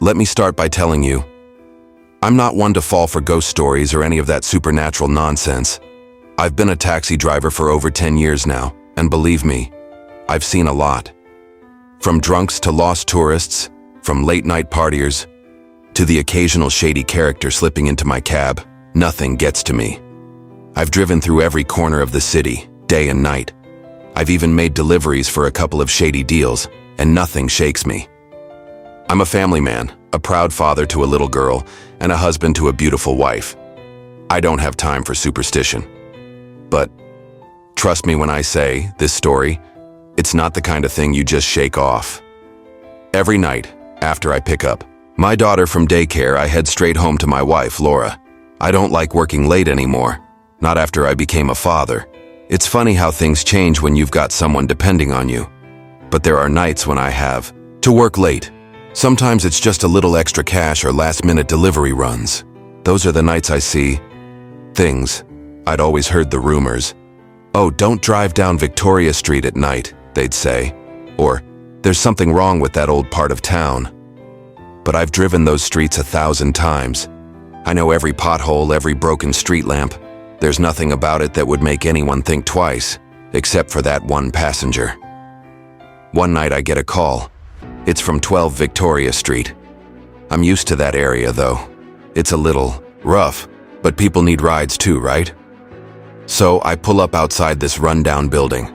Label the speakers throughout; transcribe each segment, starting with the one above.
Speaker 1: Let me start by telling you, I'm not one to fall for ghost stories or any of that supernatural nonsense. I've been a taxi driver for over 10 years now, and believe me, I've seen a lot. From drunks to lost tourists, from late-night partiers, to the occasional shady character slipping into my cab, nothing gets to me. I've driven through every corner of the city, day and night. I've even made deliveries for a couple of shady deals, and nothing shakes me. I'm a family man, a proud father to a little girl, and a husband to a beautiful wife. I don't have time for superstition. But trust me when I say, this story, it's not the kind of thing you just shake off. Every night, after I pick up my daughter from daycare, I head straight home to my wife, Laura. I don't like working late anymore, not after I became a father. It's funny how things change when you've got someone depending on you. But there are nights when I have to work late. Sometimes it's just a little extra cash or last-minute delivery runs. Those are the nights I see things. I'd always heard the rumors. "Oh, don't drive down Victoria Street at night," they'd say. Or, "There's something wrong with that old part of town." But I've driven those streets 1,000 times. I know every pothole, every broken street lamp. There's nothing about it that would make anyone think twice, except for that one passenger. One night I get a call. It's from 12 Victoria Street. I'm used to that area, though. It's a little rough, but people need rides too, right? So I pull up outside this rundown building.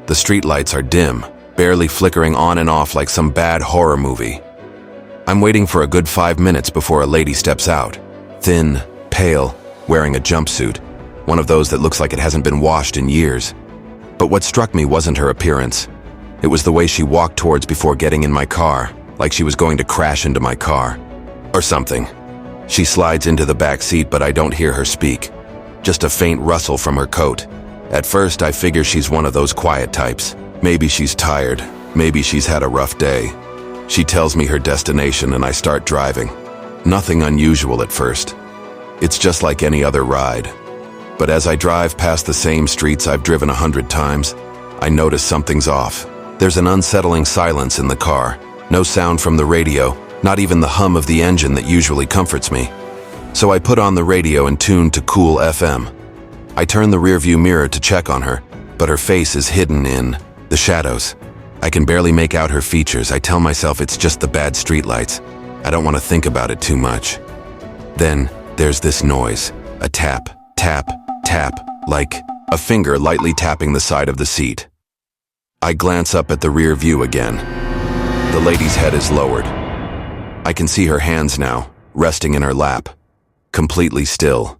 Speaker 1: The streetlights are dim, barely flickering on and off like some bad horror movie. I'm waiting for a good 5 minutes before a lady steps out. Thin, pale, wearing a jumpsuit. One of those that looks like it hasn't been washed in years. But what struck me wasn't her appearance. It was the way she walked towards before getting in my car, like she was going to crash into my car. Or something. She slides into the back seat, but I don't hear her speak. Just a faint rustle from her coat. At first, I figure she's one of those quiet types. Maybe she's tired. Maybe she's had a rough day. She tells me her destination and I start driving. Nothing unusual at first. It's just like any other ride. But as I drive past the same streets I've driven 100 times, I notice something's off. There's an unsettling silence in the car. No sound from the radio, not even the hum of the engine that usually comforts me. So I put on the radio and tune to Cool FM. I turn the rearview mirror to check on her, but her face is hidden in the shadows. I can barely make out her features. I tell myself it's just the bad streetlights. I don't want to think about it too much. Then there's this noise, a tap, tap, tap, like a finger lightly tapping the side of the seat. I glance up at the rear view again. The lady's head is lowered. I can see her hands now, resting in her lap, completely still.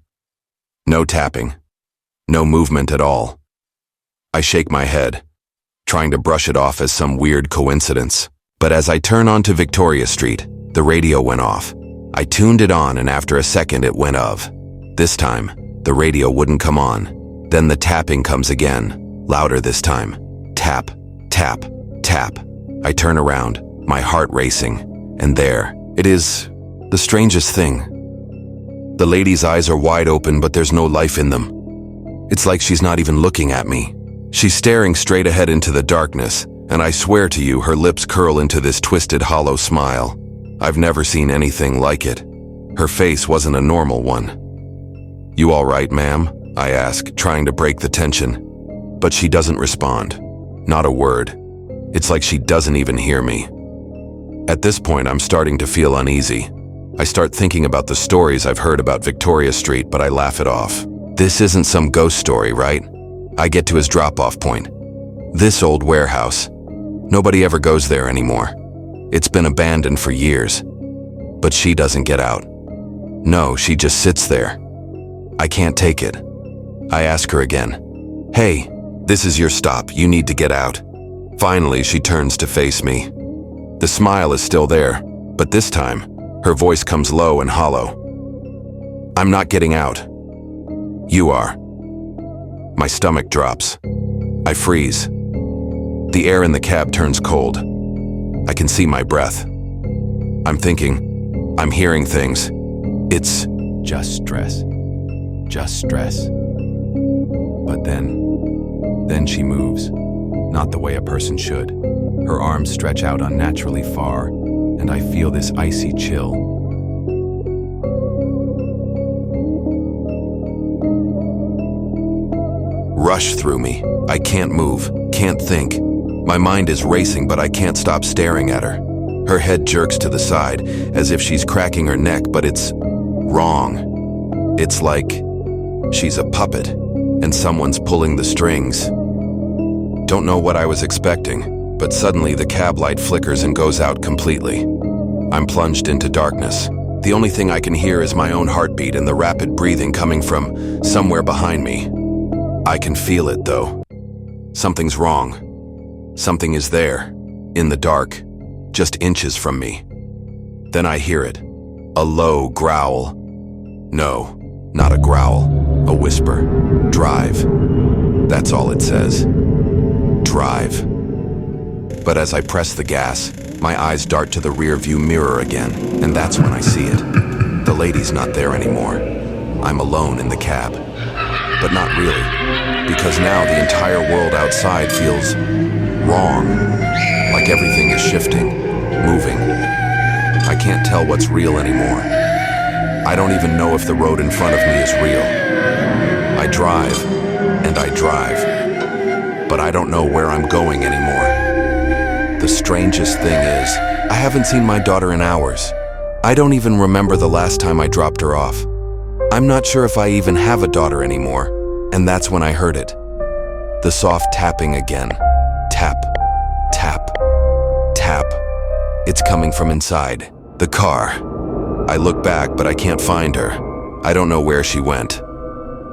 Speaker 1: No tapping, no movement at all. I shake my head, trying to brush it off as some weird coincidence. But as I turn onto Victoria Street, the radio went off. I tuned it on and after a second it went of. This time, the radio wouldn't come on. Then the tapping comes again, louder this time. Tap, tap, tap. I turn around, my heart racing, and there it is, the strangest thing. The lady's eyes are wide open, but there's no life in them. It's like she's not even looking at me. She's staring straight ahead into the darkness, and I swear to you, her lips curl into this twisted, hollow smile. I've never seen anything like it. Her face wasn't a normal one. "You all right, ma'am?" I ask, trying to break the tension. But she doesn't respond. Not a word. It's like she doesn't even hear me. At this point, I'm starting to feel uneasy. I start thinking about the stories I've heard about Victoria Street, but I laugh it off. This isn't some ghost story, right? I get to his drop-off point. This old warehouse. Nobody ever goes there anymore. It's been abandoned for years. But she doesn't get out. No, she just sits there. I can't take it. I ask her again. "Hey, this is your stop. You need to get out." Finally, she turns to face me. The smile is still there, but this time, her voice comes low and hollow. "I'm not getting out. You are." My stomach drops. I freeze. The air in the cab turns cold. I can see my breath. I'm thinking, I'm hearing things. It's just stress. Just stress. But then she moves. Not the way a person should. Her arms stretch out unnaturally far, and I feel this icy chill. Rush through me. I can't move, can't think. My mind is racing, but I can't stop staring at her. Her head jerks to the side, as if she's cracking her neck, but it's wrong. It's like she's a puppet, and someone's pulling the strings. Don't know what I was expecting, but suddenly the cab light flickers and goes out completely. I'm plunged into darkness. The only thing I can hear is my own heartbeat and the rapid breathing coming from somewhere behind me. I can feel it, though. Something's wrong. Something is there, in the dark, just inches from me. Then I hear it. A low growl. No, not a growl. A whisper. Drive. That's all it says. Drive. But as I press the gas, my eyes dart to the rear view mirror again, and that's when I see it. The lady's not there anymore. I'm alone in the cab. But not really, because now the entire world outside feels wrong, like everything is shifting, moving. I can't tell what's real anymore. I don't even know if the road in front of me is real. I drive, and I drive, but I don't know where I'm going anymore. The strangest thing is, I haven't seen my daughter in hours. I don't even remember the last time I dropped her off. I'm not sure if I even have a daughter anymore, and that's when I heard it. The soft tapping again. Tap, tap, tap. It's coming from inside the car. I look back, but I can't find her. I don't know where she went.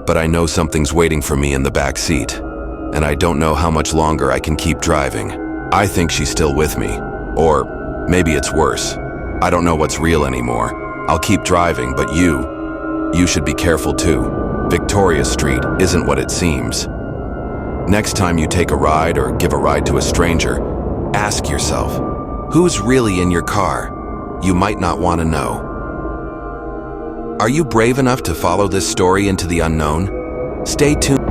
Speaker 1: But I know something's waiting for me in the back seat, and I don't know how much longer I can keep driving. I think she's still with me, or maybe it's worse. I don't know what's real anymore. I'll keep driving, but you should be careful too. Victoria Street isn't what it seems. Next time you take a ride or give a ride to a stranger, ask yourself, who's really in your car? You might not want to know. Are you brave enough to follow this story into the unknown? Stay tuned.